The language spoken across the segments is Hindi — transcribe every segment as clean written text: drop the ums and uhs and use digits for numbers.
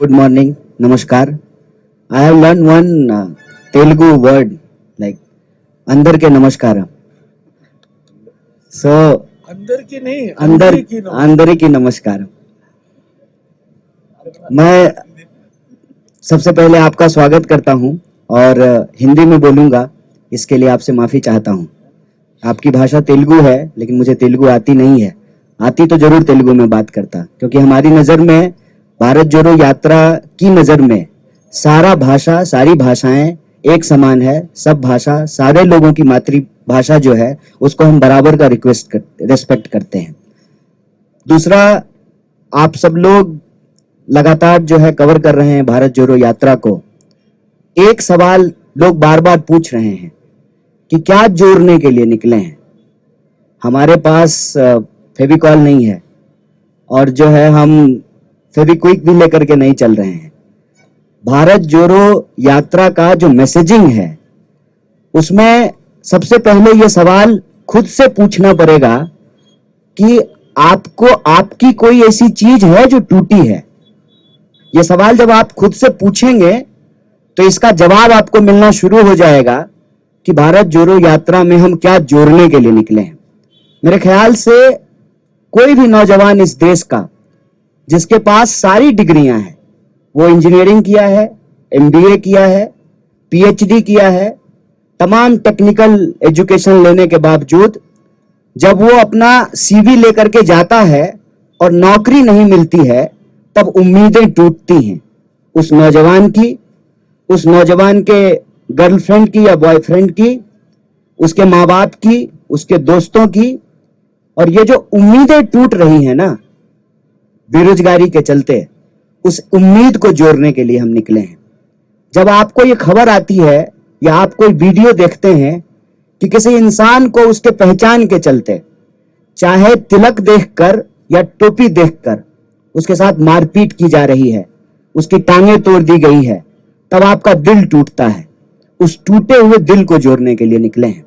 Good morning, Namaskar. I have learned one Telugu word like अंदर के नमस्कार. So अंदर की नहीं, अंदर अंदर की नमस्कार। अंदर की नमस्कार. मैं सबसे पहले आपका स्वागत करता हूं और हिंदी में बोलूंगा, इसके लिए आपसे माफी चाहता हूं. आपकी भाषा तेलुगु है, लेकिन मुझे तेलुगु आती नहीं है. आती तो जरूर तेलुगु में बात करता, क्योंकि हमारी नजर में भारत जोड़ो यात्रा की नजर में सारी भाषाएं एक समान है. सब भाषा, सारे लोगों की मातृभाषा जो है उसको हम बराबर का रेस्पेक्ट करते हैं. दूसरा, आप सब लोग लगातार जो है कवर कर रहे हैं भारत जोड़ो यात्रा को. एक सवाल लोग बार बार पूछ रहे हैं कि क्या जोड़ने के लिए निकले हैं. हमारे पास फेविकॉल नहीं है और जो है हम फेविक्विक भी लेकर के नहीं चल रहे हैं. भारत जोड़ो यात्रा का जो मैसेजिंग है उसमें सबसे पहले ये सवाल खुद से पूछना पड़ेगा कि आपको आपकी कोई ऐसी चीज है जो टूटी है. ये सवाल जब आप खुद से पूछेंगे तो इसका जवाब आपको मिलना शुरू हो जाएगा कि भारत जोड़ो यात्रा में हम क्या जोड़ने के लिए निकले हैं. मेरे ख्याल से कोई भी नौजवान इस देश का जिसके पास सारी डिग्रियां हैं, वो इंजीनियरिंग किया है, एमबीए किया है, पीएचडी किया है, तमाम टेक्निकल एजुकेशन लेने के बावजूद जब वो अपना सीवी लेकर के जाता है और नौकरी नहीं मिलती है, तब उम्मीदें टूटती हैं उस नौजवान की, उस नौजवान के गर्लफ्रेंड की या बॉयफ्रेंड की, उसके माँ बाप की, उसके दोस्तों की. और ये जो उम्मीदें टूट रही हैं ना बेरोजगारी के चलते, उस उम्मीद को जोड़ने के लिए हम निकले हैं. जब आपको ये खबर आती है या आप कोई वीडियो देखते हैं कि किसी इंसान को उसके पहचान के चलते, चाहे तिलक देखकर या टोपी देखकर, उसके साथ मारपीट की जा रही है, उसकी टांगें तोड़ दी गई है, तब आपका दिल टूटता है. उस टूटे हुए दिल को जोड़ने के लिए निकले हैं.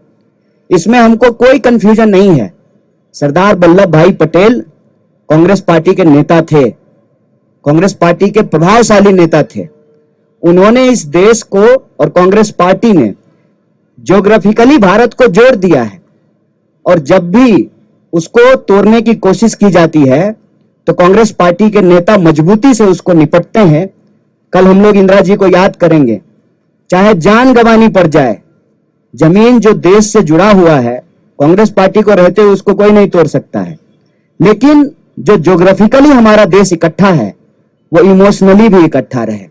इसमें हमको कोई कंफ्यूजन नहीं है. सरदार वल्लभ भाई पटेल कांग्रेस पार्टी के नेता थे, कांग्रेस पार्टी के प्रभावशाली नेता थे. उन्होंने इस देश को और कांग्रेस पार्टी ने ज्योग्राफिकली भारत को जोड़ दिया है. और जब भी उसको तोड़ने की कोशिश की जाती है तो कांग्रेस पार्टी के नेता मजबूती से उसको निपटते हैं. कल हम लोग इंदिरा जी को याद करेंगे. चाहे जान गंवानी पड़ जाए, जमीन जो देश से जुड़ा हुआ है, कांग्रेस पार्टी को रहते हुए उसको कोई नहीं तोड़ सकता है. लेकिन जो ज्योग्राफिकली हमारा देश इकट्ठा है, वो इमोशनली भी इकट्ठा रहे.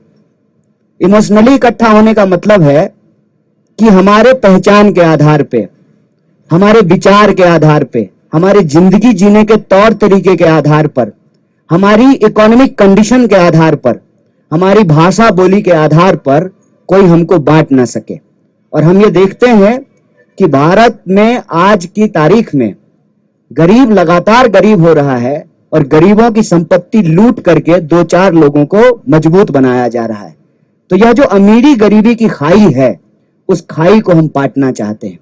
इमोशनली इकट्ठा होने का मतलब है कि हमारे पहचान के आधार पे, हमारे विचार के आधार पे, हमारे जिंदगी जीने के तौर तरीके के आधार पर, हमारी इकोनॉमिक कंडीशन के आधार पर, हमारी भाषा बोली के आधार पर कोई हमको बांट ना सके. और हम ये देखते हैं कि भारत में आज की तारीख में गरीब लगातार गरीब हो रहा है और गरीबों की संपत्ति लूट करके दो चार लोगों को मजबूत बनाया जा रहा है. तो यह जो अमीरी गरीबी की खाई है, उस खाई को हम पाटना चाहते हैं.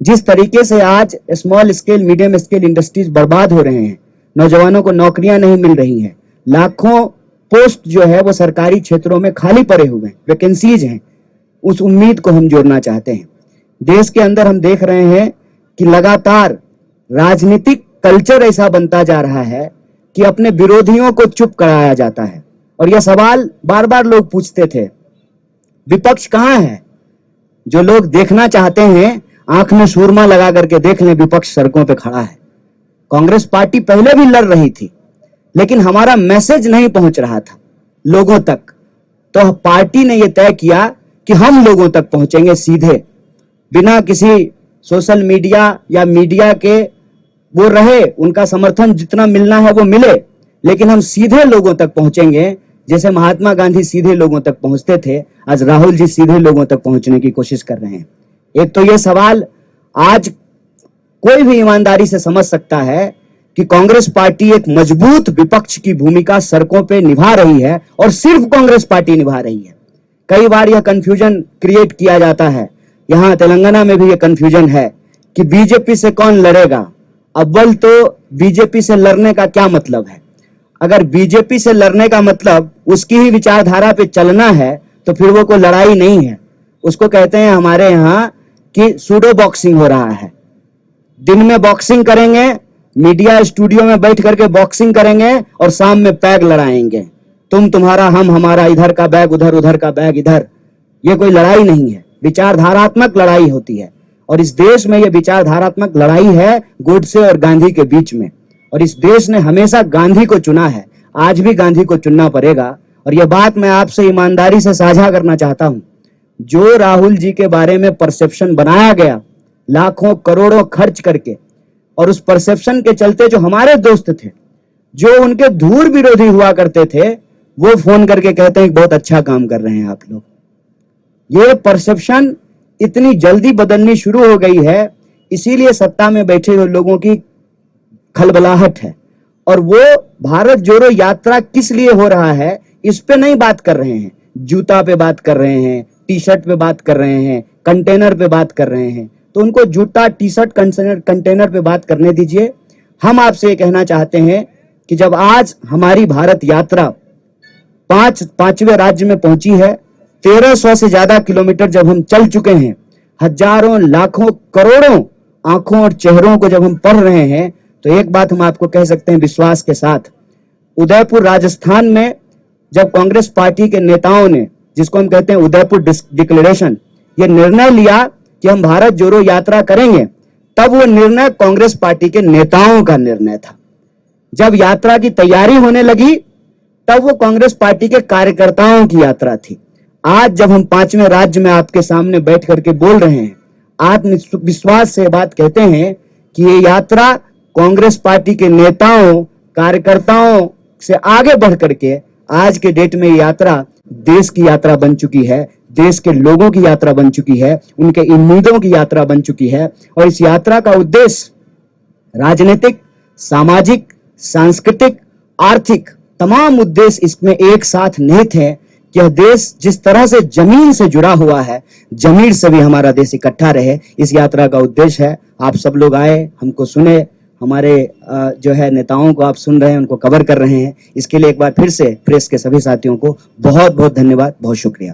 जिस तरीके से आज small scale, medium scale industries बर्बाद हो रहे हैं, नौजवानों को नौकरियां नहीं मिल रही हैं, लाखों पोस्ट जो है वो सरकारी क्षेत्रों में खाली पड़े हुए हैं, वैकेंसीज हैं, उस उम्मीद को हम जोड़ना चाहते हैं. देश के अंदर हम देख रहे हैं कि लगातार राजनीतिक कल्चर ऐसा बनता जा रहा है कि अपने विरोधियों को चुप कराया जाता है. और यह सवाल बार बार लोग पूछते थे, विपक्ष कहां है? जो लोग देखना चाहते हैं आंख में सुरमा लगा करके देख लें, विपक्ष सड़कों पे खड़ा है. कांग्रेस पार्टी पहले भी लड़ रही थी, लेकिन हमारा मैसेज नहीं पहुंच रहा था लोगों तक. तो पार्टी ने यह तय किया कि हम लोगों तक पहुंचेंगे सीधे, बिना किसी सोशल मीडिया या मीडिया के. वो रहे, उनका समर्थन जितना मिलना है वो मिले, लेकिन हम सीधे लोगों तक पहुंचेंगे. जैसे महात्मा गांधी सीधे लोगों तक पहुंचते थे, आज राहुल जी सीधे लोगों तक पहुंचने की कोशिश कर रहे हैं. एक तो ये सवाल आज कोई भी ईमानदारी से समझ सकता है कि कांग्रेस पार्टी एक मजबूत विपक्ष की भूमिका सड़कों पे निभा रही है और सिर्फ कांग्रेस पार्टी निभा रही है. कई बार यह कंफ्यूजन क्रिएट किया जाता है. यहां तेलंगाना में भी यह कंफ्यूजन है कि बीजेपी से कौन लड़ेगा. अव्वल तो बीजेपी से लड़ने का क्या मतलब है? अगर बीजेपी से लड़ने का मतलब उसकी ही विचारधारा पे चलना है तो फिर वो कोई लड़ाई नहीं है। उसको कहते हैं हमारे यहाँ कि सूडो बॉक्सिंग हो रहा है। दिन में बॉक्सिंग करेंगे, मीडिया स्टूडियो में बैठ करके बॉक्सिंग करेंगे और शाम में पैग लड़ाएंगे, तुम तुम्हारा हम हमारा, इधर का बैग उधर, उधर का बैग इधर। ये कोई लड़ाई नहीं है, विचारधारात्मक लड़ाई होती है। और इस देश में ये विचारधारात्मक लड़ाई है गोडसे और गांधी के बीच में। और इस देश ने हमेशा गांधी को चुना है, आज भी गांधी को चुनना पड़ेगा। और यह बात मैं आपसे ईमानदारी से साझा करना चाहता हूं, जो राहुल जी के बारे में परसेप्शन बनाया गया लाखों करोड़ों खर्च करके, और उस परसेप्शन के चलते जो हमारे दोस्त थे, जो उनके धूर विरोधी हुआ करते थे, वो फोन करके कहते हैं कि बहुत अच्छा काम कर रहे हैं आप लोग। ये परसेप्शन इतनी जल्दी बदलनी शुरू हो गई है, इसीलिए सत्ता में बैठे हुए लोगों की खलबलाहट है। और वो भारत जोड़ो यात्रा किस लिए हो रहा है इस पे नहीं बात कर रहे हैं, जूता पे बात कर रहे हैं, टी शर्ट पे बात कर रहे हैं, कंटेनर पे बात कर रहे हैं। तो उनको जूता, टी शर्ट, कंटेनर पे बात करने दीजिए। हम आपसे ये कहना चाहते हैं कि जब आज हमारी भारत यात्रा पांचवें राज्य में पहुंची है, 1300 से ज्यादा किलोमीटर जब हम चल चुके हैं, हजारों लाखों करोड़ों आंखों और चेहरों को जब हम पढ़ रहे हैं, तो एक बात हम आपको कह सकते हैं विश्वास के साथ, उदयपुर राजस्थान में जब कांग्रेस पार्टी के नेताओं ने, जिसको हम कहते हैं उदयपुर डिक्लेरेशन, ये निर्णय लिया कि हम भारत जोड़ो यात्रा करेंगे, तब वो निर्णय कांग्रेस पार्टी के नेताओं का निर्णय था। जब यात्रा की तैयारी होने लगी तब वो कांग्रेस पार्टी के कार्यकर्ताओं की यात्रा थी। आज जब हम पांचवें राज्य में आपके सामने बैठ करके बोल रहे हैं, आत्मविश्वास से बात कहते हैं कि ये यात्रा कांग्रेस पार्टी के नेताओं, कार्यकर्ताओं से आगे बढ़ करके आज के डेट में यात्रा देश की यात्रा बन चुकी है, देश के लोगों की यात्रा बन चुकी है, उनके उम्मीदों की यात्रा बन चुकी है। और इस यात्रा का उद्देश्य राजनीतिक, सामाजिक, सांस्कृतिक, आर्थिक तमाम उद्देश्य इसमें एक साथ निहित है कि यह देश जिस तरह से जमीन से जुड़ा हुआ है, जमीन से भी हमारा देश इकट्ठा रहे, इस यात्रा का उद्देश्य है। आप सब लोग आए, हमको सुने, हमारे जो है नेताओं को आप सुन रहे हैं, उनको कवर कर रहे हैं। इसके लिए एक बार फिर से प्रेस के सभी साथियों को बहुत बहुत धन्यवाद, बहुत शुक्रिया।